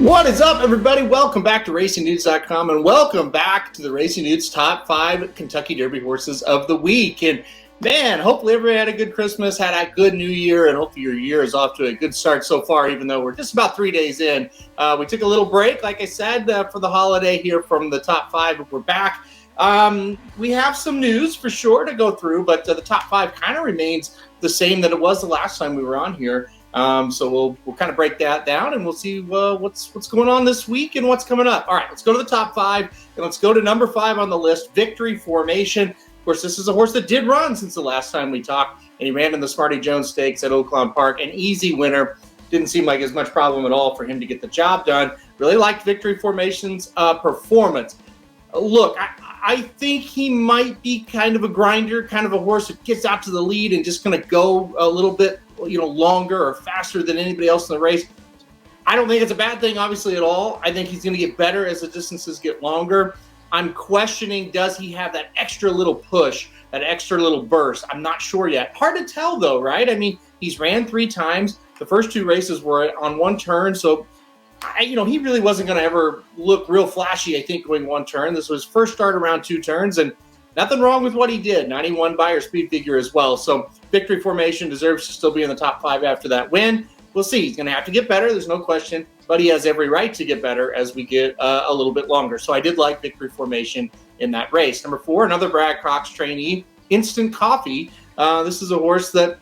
What is up, everybody? Welcome back to RacingNewts.com and welcome back to the Racing Newts Top 5 Kentucky Derby Horses of the Week. And man, hopefully everybody had a good Christmas, had a good New Year, and hopefully your year is off to a good start so far, even though we're just about 3 days in. We took a little break, like I said, for the holiday here from the Top 5, but we're back. We have some news for sure to go through, but the Top 5 kind of remains the same that it was the last time we were on here. So we'll kind of break that down and we'll see what's going on this week and what's coming up. All right, let's go to the top 5 and let's go to number 5 on the list, Victory Formation. Of course, this is a horse that did run since the last time we talked, and he ran in the Smarty Jones Stakes at Oaklawn Park, an easy winner. Didn't seem like as much problem at all for him to get the job done. Really liked Victory Formation's performance. Look, I think he might be kind of a grinder, kind of a horse that gets out to the lead and just going to go a little bit, longer or faster than anybody else in the race. I don't think it's a bad thing, obviously, at all. I think he's going to get better as the distances get longer. I'm questioning, does he have that extra little push, that extra little burst? I'm not sure yet. Hard to tell, though, right? I mean, he's ran 3 times. The first 2 races were on one turn, so he really wasn't going to ever look real flashy, I think, going one turn. This was his first start around 2 turns, and nothing wrong with what he did. 91 Buyer speed figure as well. So Victory Formation deserves to still be in the top 5 after that win. We'll see. He's going to have to get better. There's no question, but he has every right to get better as we get a little bit longer. So I did like Victory Formation in that race. Number 4, another Brad Cox trainee, Instant Coffee. This is a horse that,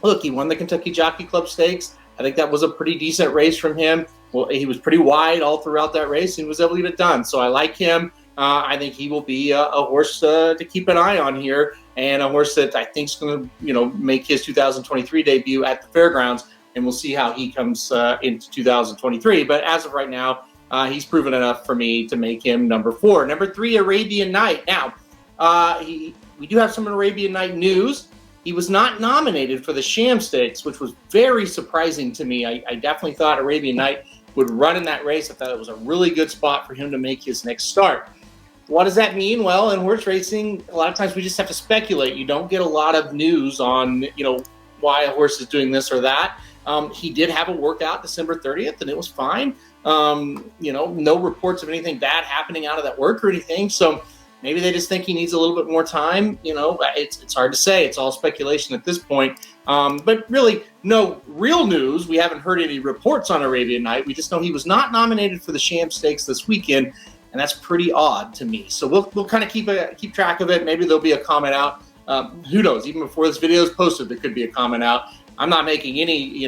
look, he won the Kentucky Jockey Club Stakes. I think that was a pretty decent race from him. Well, he was pretty wide all throughout that race and was able to get it done. So I like him. I think he will be a horse to keep an eye on here, and a horse that I think is going to, make his 2023 debut at the Fairgrounds, and we'll see how he comes into 2023. But as of right now, he's proven enough for me to make him number 4. Number 3, Arabian Knight. Now, we do have some Arabian Knight news. He was not nominated for the Sham Stakes, which was very surprising to me. I definitely thought Arabian Knight would run in that race. I thought it was a really good spot for him to make his next start. What does that mean? Well, in horse racing, a lot of times we just have to speculate. You don't get a lot of news on, why a horse is doing this or that. He did have a workout December 30th, and it was fine. No reports of anything bad happening out of that work or anything. So maybe they just think he needs a little bit more time. It's hard to say. It's all speculation at this point. But really, no real news. We haven't heard any reports on Arabian Knight. We just know he was not nominated for the Sham Stakes this weekend, and that's pretty odd to me. So we'll kind of keep track of it. Maybe there'll be a comment out. Who knows? Even before this video is posted, there could be a comment out. I'm not making any,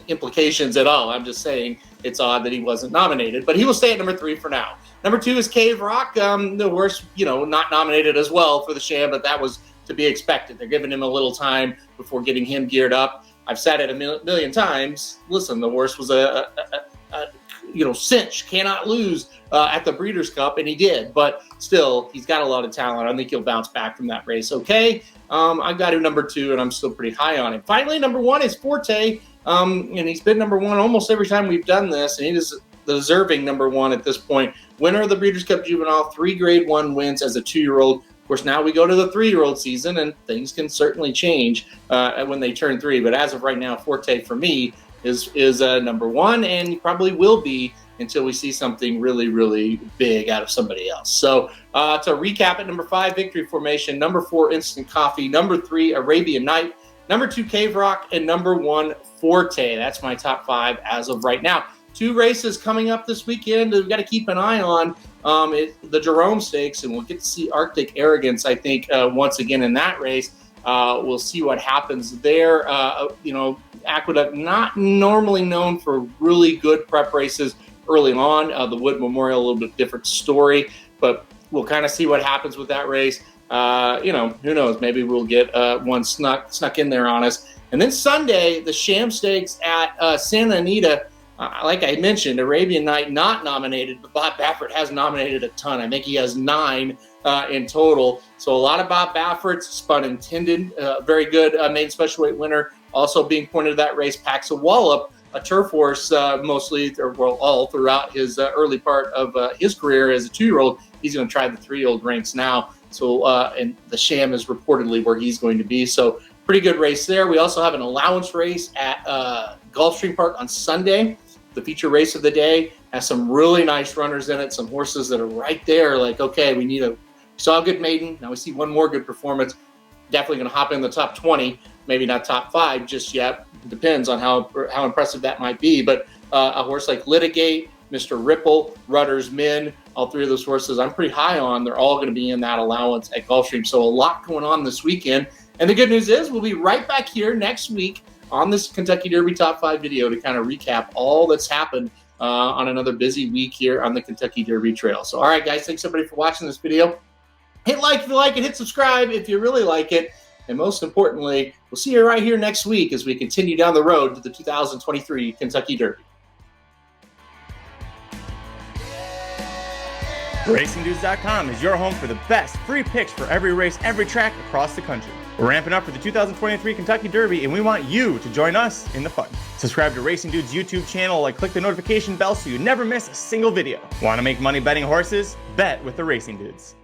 implications at all. I'm just saying it's odd that he wasn't nominated, but he will stay at number 3 for now. Number 2 is Cave Rock, the horse, not nominated as well for the Sham, but that was to be expected. They're giving him a little time before getting him geared up. I've said it a million times. Listen, the horse was a cinch, cannot lose at the Breeders' Cup, and he did. But still, he's got a lot of talent. I think he'll bounce back from that race. Okay, I've got him number 2, and I'm still pretty high on him. Finally, number 1 is Forte, and he's been number 1 almost every time we've done this, and he is the deserving number 1 at this point. Winner of the Breeders' Cup Juvenile, 3 Grade 1 wins as a 2-year-old. Of course, now we go to the 3-year-old season, and things can certainly change when they turn 3. But as of right now, Forte for me is number 1, and he probably will be until we see something really, really big out of somebody else. So to recap it, number 5, Victory Formation, number 4, Instant Coffee, number 3, Arabian Knight, number 2, Cave Rock, and number 1, Forte. That's my top 5 as of right now. 2 races coming up this weekend that we've got to keep an eye on. The Jerome Stakes, and we'll get to see Arctic Arrogance, I think, once again in that race. We'll see what happens there. Aqueduct, not normally known for really good prep races early on. The Wood Memorial, a little bit different story, but we'll kind of see what happens with that race. Who knows? Maybe we'll get one snuck in there on us. And then Sunday, the Sham Stakes at Santa Anita. Like I mentioned, Arabian Knight not nominated, but Bob Baffert has nominated a ton. I think he has 9 in total. So a lot of Bob Baffert's, spun intended, very good maiden special weight winner. Also being pointed to that race, Paxa Wallop, a turf horse all throughout his early part of his career as a 2-year-old. He's going to try the 3-year-old ranks now. So and the Sham is reportedly where he's going to be. So pretty good race there. We also have an allowance race at Gulfstream Park on Sunday. the feature race of the day has some really nice runners in it, some horses that are right there. Like, okay, we saw a good maiden. Now we see one more good performance. Definitely going to hop in the top 20, maybe not top 5 just yet. Depends on how impressive that might be. But a horse like Litigate, Mr. Ripple, Rudder's Min, all 3 of those horses I'm pretty high on. They're all going to be in that allowance at Gulfstream. So a lot going on this weekend. And the good news is we'll be right back here next week on this Kentucky Derby Top 5 video to kind of recap all that's happened on another busy week here on the Kentucky Derby Trail. So, all right, guys, thanks everybody for watching this video. Hit like if you like it, hit subscribe if you really like it. And most importantly, we'll see you right here next week as we continue down the road to the 2023 Kentucky Derby. RacingDudes.com is your home for the best free picks for every race, every track across the country. We're ramping up for the 2023 Kentucky Derby, and we want you to join us in the fun. Subscribe to Racing Dudes YouTube channel and click the notification bell so you never miss a single video. Want to make money betting horses? Bet with the Racing Dudes.